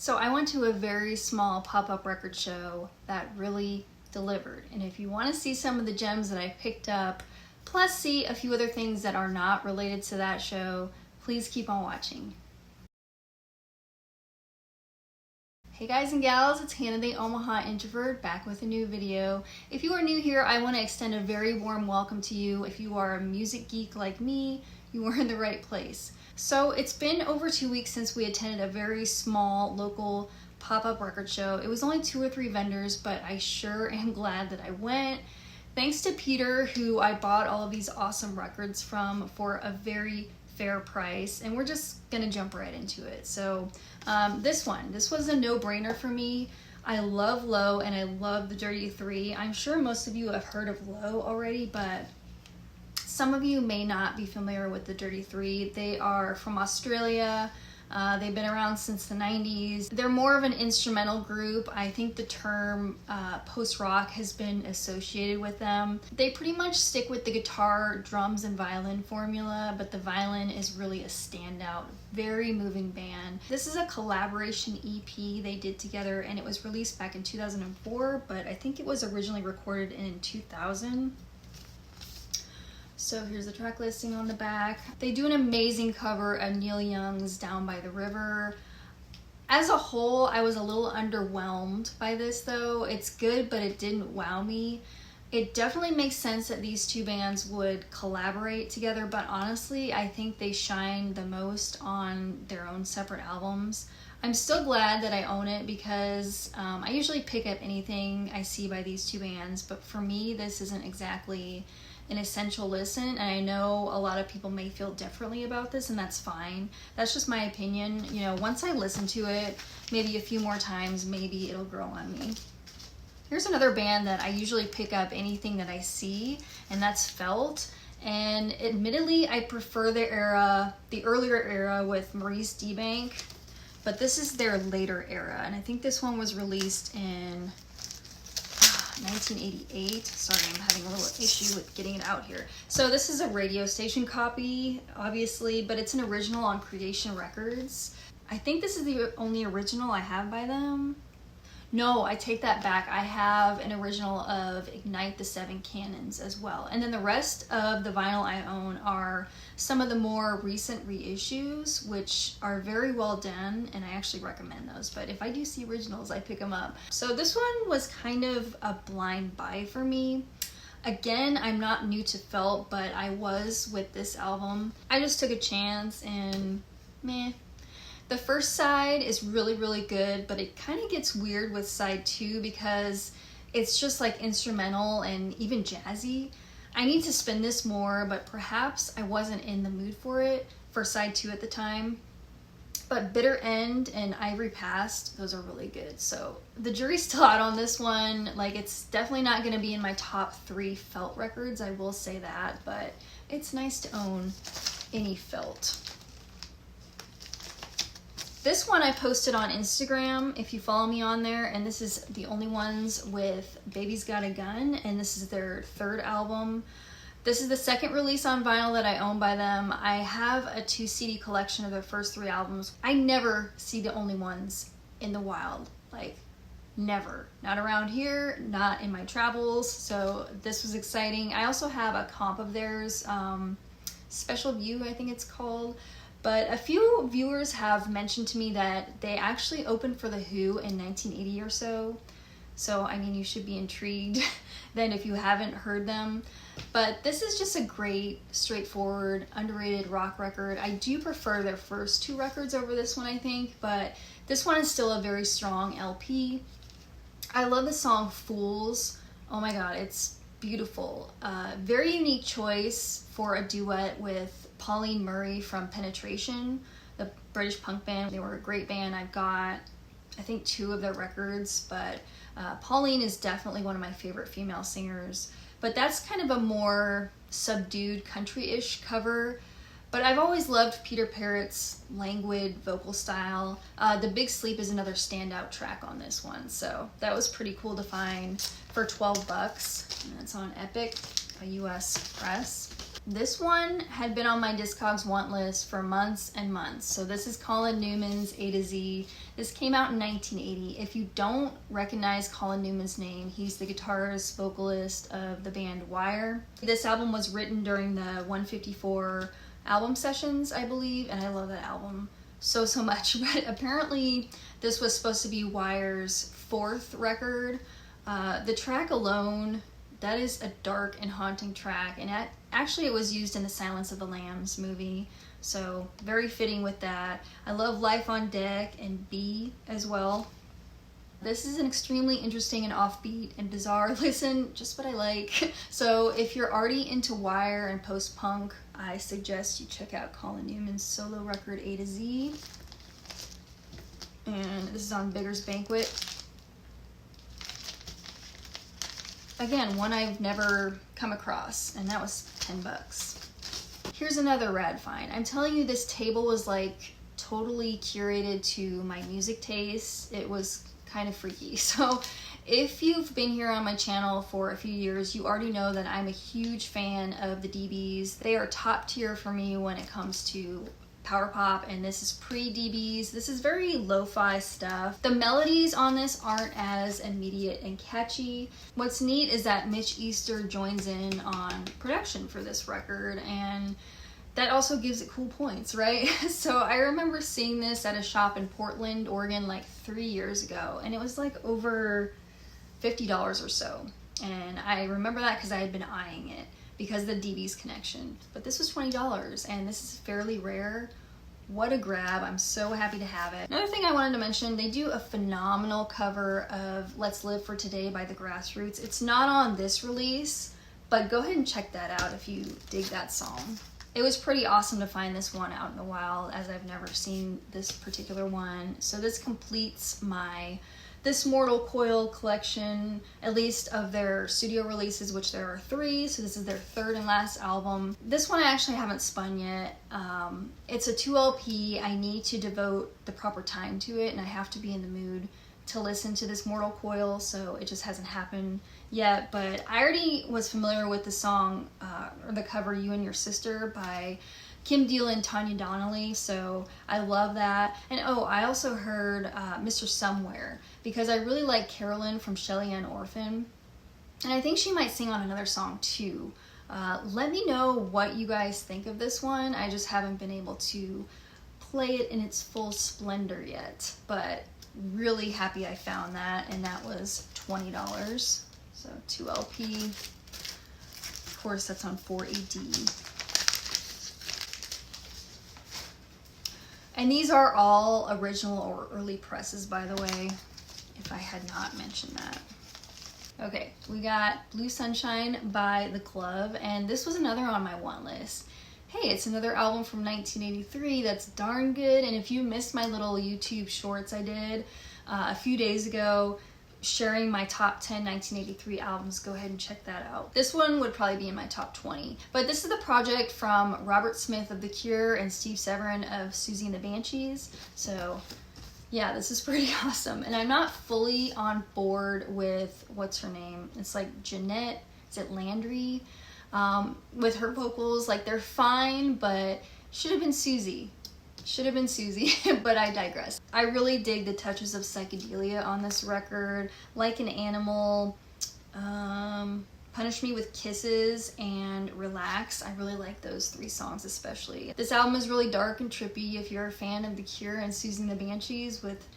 So I went to a very small pop-up record show that really delivered. And if you want to see some of the gems that I picked up, plus see a few other things that are not related to that show, please keep on watching. Hey guys and gals, it's Hannah the Omaha Introvert back with a new video. If you are new here, I want to extend a very warm welcome to you. If you are a music geek like me, you are in the right place. So it's been over 2 weeks since we attended a very small local pop-up record show. It was only 2 or 3 vendors, but I sure am glad that I went. Thanks to Peter, who I bought all of these awesome records from for a very fair price, and we're just gonna jump right into it. So this was a no-brainer for me. I love Low and I love the Dirty Three. I'm sure most of you have heard of Low already, but some of you may not be familiar with the Dirty Three. They are from Australia. They've been around since the 90s. They're more of an instrumental group. I think the term post-rock has been associated with them. They pretty much stick with the guitar, drums, and violin formula, but the violin is really a standout. Very moving band. This is a collaboration EP they did together, and it was released back in 2004, but I think it was originally recorded in 2000. So here's the track listing on the back. They do an amazing cover of Neil Young's Down by the River. As a whole, I was a little underwhelmed by this though. It's good, but it didn't wow me. It definitely makes sense that these two bands would collaborate together, but honestly, I think they shine the most on their own separate albums. I'm still glad that I own it because I usually pick up anything I see by these two bands, but for me, this isn't exactly an essential listen, and I know a lot of people may feel differently about this, and that's fine. That's just my opinion. You know, once I listen to it maybe a few more times, maybe it'll grow on me. Here's another band that I usually pick up anything that I see, and that's Felt. And admittedly, I prefer the earlier era with Maurice DeBank, but this is their later era, and I think this one was released in 1988. Sorry, I'm having a little issue with getting it out here. So this is a radio station copy, obviously, but it's an original on Creation Records. I think this is the only original I have by them. No, I take that back. I have an original of Ignite the Seven Cannons as well. And then the rest of the vinyl I own are some of the more recent reissues, which are very well done, and I actually recommend those. But if I do see originals, I pick them up. So this one was kind of a blind buy for me. Again, I'm not new to Felt, but I was with this album. I just took a chance and meh. The first side is really, really good, but it kind of gets weird with side 2 because it's just like instrumental and even jazzy. I need to spin this more, but perhaps I wasn't in the mood for it for side 2 at the time. But Bitter End and Ivory Past, those are really good. So the jury's still out on this one. Like, it's definitely not going to be in my top 3 Felt records, I will say that, but it's nice to own any Felt. This one I posted on Instagram, if you follow me on there, and this is the only ones with Baby's Got a Gun, and this is their 3rd album. This is the 2nd release on vinyl that I own by them. I have a 2 CD collection of their first 3 albums. I never see the only ones in the wild, like never. Not around here, not in my travels, so this was exciting. I also have a comp of theirs, Special View I think it's called. But a few viewers have mentioned to me that they actually opened for The Who in 1980 or so. So, I mean, you should be intrigued then if you haven't heard them. But this is just a great, straightforward, underrated rock record. I do prefer their first 2 records over this one, I think. But this one is still a very strong LP. I love the song Fools. Oh my god, it's beautiful. Very unique choice for a duet with Pauline Murray from Penetration, the British punk band. They were a great band. I've got, I think, 2 of their records, but Pauline is definitely one of my favorite female singers. But that's kind of a more subdued country-ish cover. But I've always loved Peter Parrott's languid vocal style. The Big Sleep is another standout track on this one, so that was pretty cool to find for $12. And it's on Epic, a US press. This one had been on my Discogs want list for months and months. So this is Colin Newman's A to Z. This came out in 1980. If you don't recognize Colin Newman's name, he's the guitarist, vocalist of the band Wire. This album was written during the 154 album sessions, I believe, and I love that album so much. But apparently this was supposed to be Wire's 4th record. The track alone, that is a dark and haunting track, and actually it was used in the Silence of the Lambs movie, so very fitting with that. I love Life on Deck and B as well. This is an extremely interesting and offbeat and bizarre listen, just what I like. So if you're already into Wire and post-punk, I suggest you check out Colin Newman's solo record A to Z. And this is on Beggar's Banquet. Again, one I've never come across, and that was 10 bucks. Here's another rad find. I'm telling you, this table was like totally curated to my music taste. It was kind of freaky. So if you've been here on my channel for a few years, you already know that I'm a huge fan of the DBs. They are top tier for me when it comes to power pop, and this is pre-DBs. This is very lo-fi stuff. The melodies on this aren't as immediate and catchy. What's neat is that Mitch Easter joins in on production for this record, and that also gives it cool points, right? So I remember seeing this at a shop in Portland, Oregon, like 3 years ago, and it was like over $50 or so. And I remember that because I had been eyeing it because of the DB's connection. But this was $20, and this is fairly rare. What a grab. I'm so happy to have it. Another thing I wanted to mention, they do a phenomenal cover of Let's Live for Today by the Grassroots. It's not on this release, but go ahead and check that out if you dig that song. It was pretty awesome to find this one out in the wild, as I've never seen this particular one. So this completes my This Mortal Coil collection, at least of their studio releases, which there are 3, so this is their 3rd and last album. This one I actually haven't spun yet. It's a 2 LP. I need to devote the proper time to it, and I have to be in the mood to listen to This Mortal Coil, so it just hasn't happened yet. But I already was familiar with the song, or the cover, You and Your Sister by Kim Deal and Tanya Donnelly, so I love that. And oh, I also heard Mr. Somewhere, because I really like Carolyn from Shelly Ann Orphan, and I think she might sing on another song too. Let me know what you guys think of this one. I just haven't been able to play it in its full splendor yet, but really happy I found that, and that was $20. So 2 LP. Of course, that's on 4AD. And these are all original or early presses, by the way, if I had not mentioned that. Okay, we got Blue Sunshine by The Glove, and this was another on my want list. Hey, it's another album from 1983 that's darn good, and if you missed my little YouTube shorts I did a few days ago sharing my top 10 1983 albums, go ahead and check that out. This one would probably be in my top 20. But this is the project from Robert Smith of The Cure and Steve Severin of Susie and the Banshees. So yeah, this is pretty awesome. And I'm not fully on board with, what's her name? It's like Jeanette, is it Landry? With her vocals, like they're fine, but should have been Susie. Should have been Susie, but I digress. I really dig the touches of psychedelia on this record, Like an Animal, Punish Me with Kisses, and Relax. I really like those 3 songs especially. This album is really dark and trippy. If you're a fan of The Cure and Susie and the Banshees with,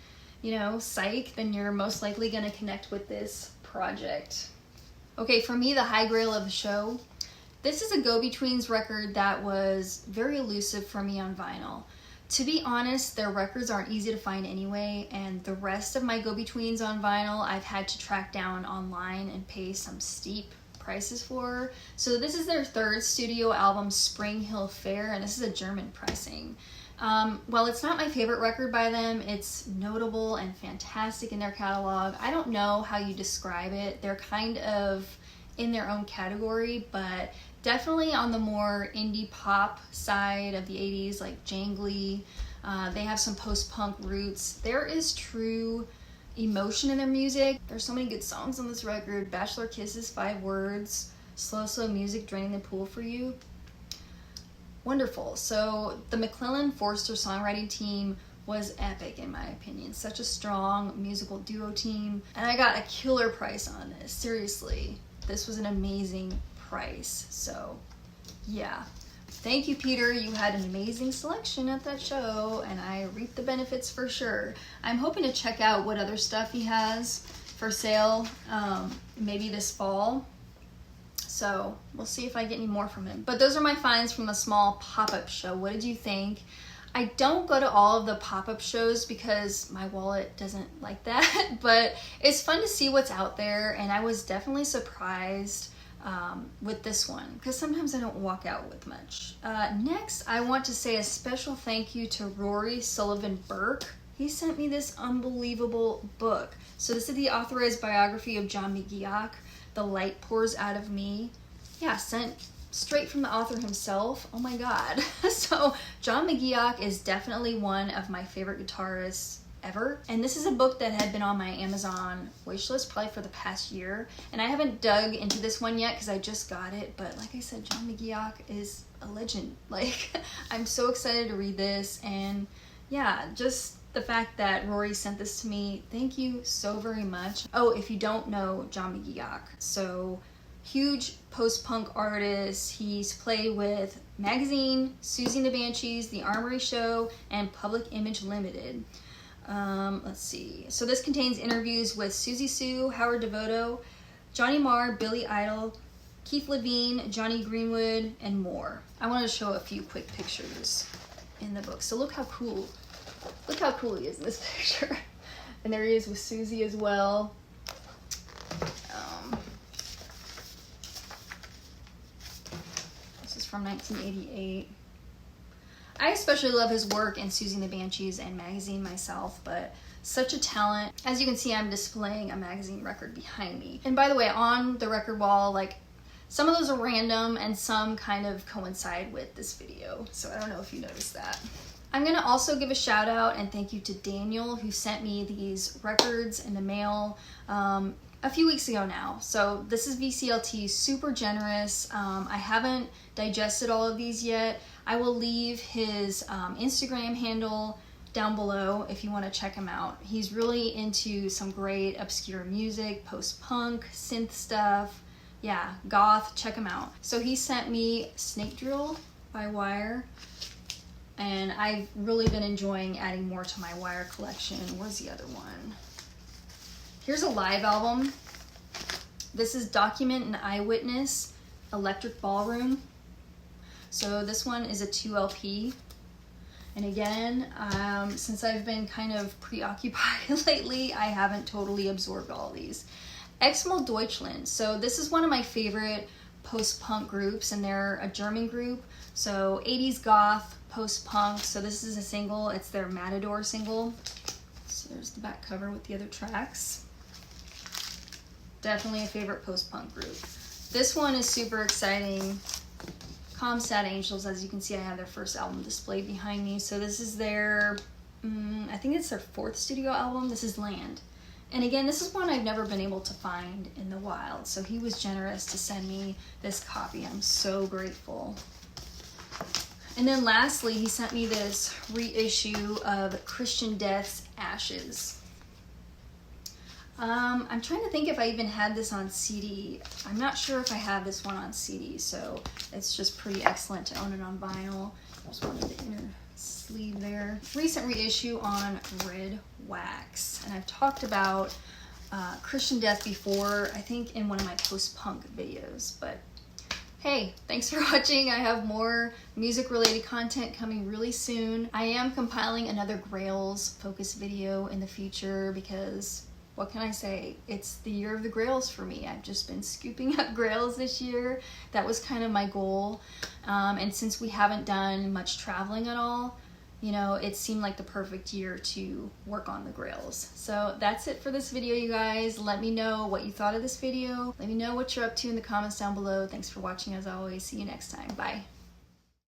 you know, Psych, then you're most likely gonna connect with this project. Okay, for me, the high grail of the show, this is a Go-Betweens record that was very elusive for me on vinyl. To be honest, their records aren't easy to find anyway, and the rest of my Go-Betweens on vinyl I've had to track down online and pay some steep prices for. So this is their 3rd studio album, Spring Hill Fair, and this is a German pressing. While it's not my favorite record by them, it's notable and fantastic in their catalog. I don't know how you describe it. They're kind of in their own category, but definitely on the more indie pop side of the 80s, like Jangly. They have some post-punk roots. There is true emotion in their music. There's so many good songs on this record. Bachelor Kisses, 5 Words, Slow Slow Music, Draining the Pool for You. wonderful. So the McClellan-Forster songwriting team was epic in my opinion. Such a strong musical duo team. And I got a killer price on this. Seriously, this was an amazing price. So yeah. Thank you, Peter. You had an amazing selection at that show, and I reaped the benefits for sure. I'm hoping to check out what other stuff he has for sale, maybe this fall. So we'll see if I get any more from him. But those are my finds from the small pop-up show. What did you think? I don't go to all of the pop-up shows because my wallet doesn't like that, but it's fun to see what's out there, and I was definitely surprised with this one, because sometimes I don't walk out with much. Next, I want to say a special thank you to Rory Sullivan Burke. He sent me this unbelievable book. So this is the authorized biography of John McGeoch, The Light Pours Out of Me. Yeah, sent straight from the author himself. Oh my god. So John McGeoch is definitely one of my favorite guitarists ever. And this is a book that had been on my Amazon wishlist probably for the past year. And I haven't dug into this one yet because I just got it. But like I said, John McGeoch is a legend. Like, I'm so excited to read this. And yeah, just the fact that Rory sent this to me, thank you so very much. Oh, if you don't know John McGeoch, so huge post-punk artist. He's played with Magazine, Susie and the Banshees, The Armory Show, and Public Image Limited. Let's see. So this contains interviews with Susie Sue, Howard Devoto, Johnny Marr, Billy Idol, Keith Levine, Johnny Greenwood, and more. I want to show a few quick pictures in the book. So look how cool he is in this picture. And there he is with Susie as well. This is from 1988. I especially love his work in Susie and the Banshees and Magazine myself, but such a talent. As you can see, I'm displaying a Magazine record behind me. And by the way, on the record wall, like, some of those are random and some kind of coincide with this video. So I don't know if you noticed that. I'm gonna also give a shout out and thank you to Daniel, who sent me these records in the mail a few weeks ago now. So this is VCLT, super generous. I haven't digested all of these yet. I will leave his Instagram handle down below if you want to check him out. He's really into some great obscure music, post-punk, synth stuff. Yeah, goth, check him out. So he sent me Snake Drill by Wire, and I've really been enjoying adding more to my Wire collection. Where's the other one? Here's a live album. This is Document and Eyewitness, Electric Ballroom. So this one is a 2 LP. And again, since I've been kind of preoccupied lately, I haven't totally absorbed all these. Exmal Deutschland. So this is one of my favorite post-punk groups, and they're a German group. So 80s goth, post-punk. So this is a single. It's their Matador single. So there's the back cover with the other tracks. Definitely a favorite post-punk group. This one is super exciting. Comsat Angels, as you can see, I have their first album displayed behind me. So this is their, I think it's their 4th studio album. This is Land. And again, this is one I've never been able to find in the wild. So he was generous to send me this copy. I'm so grateful. And then lastly, he sent me this reissue of Christian Death's Ashes. I'm trying to think if I even had this on CD. I'm not sure if I have this one on CD, so it's just pretty excellent to own it on vinyl. Just wanted the inner sleeve there. Recent reissue on red wax. And I've talked about Christian Death before, I think in one of my post-punk videos. But hey, thanks for watching. I have more music-related content coming really soon. I am compiling another Grails focus video in the future because, what can I say? It's the year of the Grails for me. I've just been scooping up Grails this year. That was kind of my goal. And since we haven't done much traveling at all, you know, it seemed like the perfect year to work on the Grails. So that's it for this video, you guys. Let me know what you thought of this video. Let me know what you're up to in the comments down below. Thanks for watching as always. See you next time. Bye.